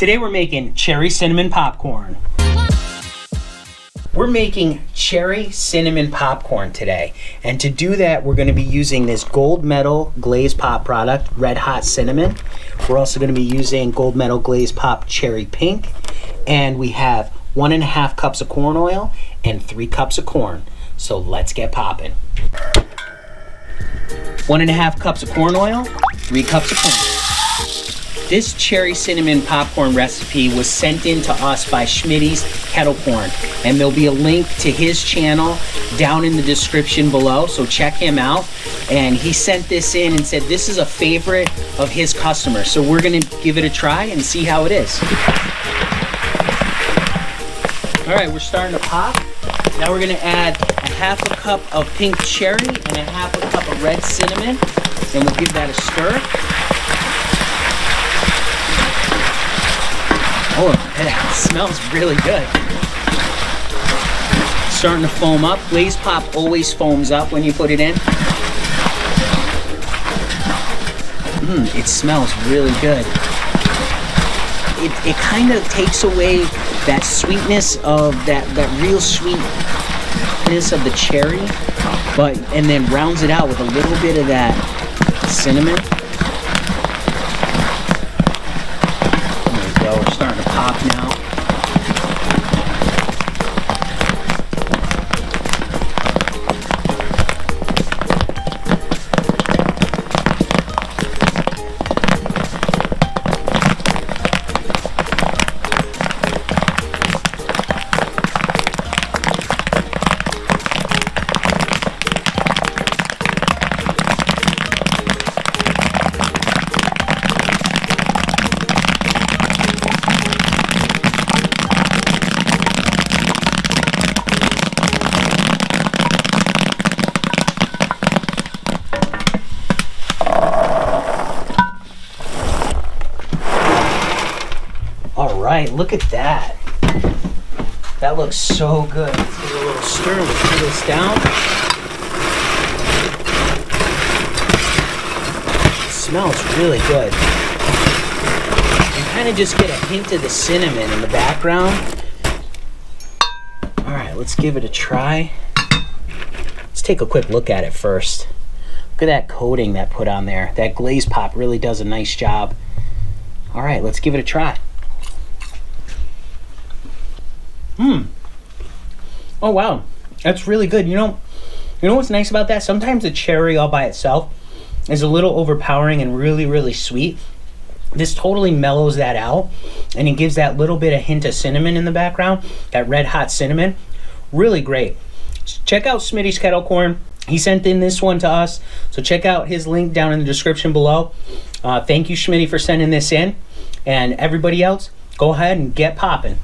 Today we're making cherry cinnamon popcorn. We're making cherry cinnamon popcorn today. And to do that, we're gonna be using this gold medal glaze pop product, Red Hot Cinnamon. We're also gonna be using gold medal glaze pop cherry pink. And we have 1.5 cups of corn oil and 3 cups of corn. So let's get popping. 1.5 cups of corn oil, 3 cups of corn. This cherry cinnamon popcorn recipe was sent in to us by Schmidty's Kettle corn, and there'll be a link to his channel down in the description below, so check him out. And he sent this in and said this is a favorite of his customers, so we're gonna give it a try and see how it is. All right, we're starting to pop. Now we're gonna add 1/2 cup of pink cherry and 1/2 cup of red cinnamon, and we'll give that a stir. Oh, that smells really good. Starting to foam up. Glaze pop always foams up when you put it in. It smells really good. It kind of takes away that sweetness of that real sweetness of the cherry, and then rounds it out with a little bit of that cinnamon. We're starting to pop now. All right, look at that. That looks so good. Let's give it a little stir. We'll put this down. It smells really good. You kind of just get a hint of the cinnamon in the background. All right, let's give it a try. Let's take a quick look at it first. Look at that coating that put on there. That glaze pop really does a nice job. All right, let's give it a try. Oh wow, that's really good. You know what's nice about that? Sometimes the cherry all by itself is a little overpowering and really, really sweet. This totally mellows that out, and it gives that little bit of hint of cinnamon in the background, that red hot cinnamon. Really great. Check out Schmidty's Kettle corn. He sent in this one to us, so check out his link down in the description below. Thank you, Schmidty, for sending this in, and everybody else, go ahead and get popping.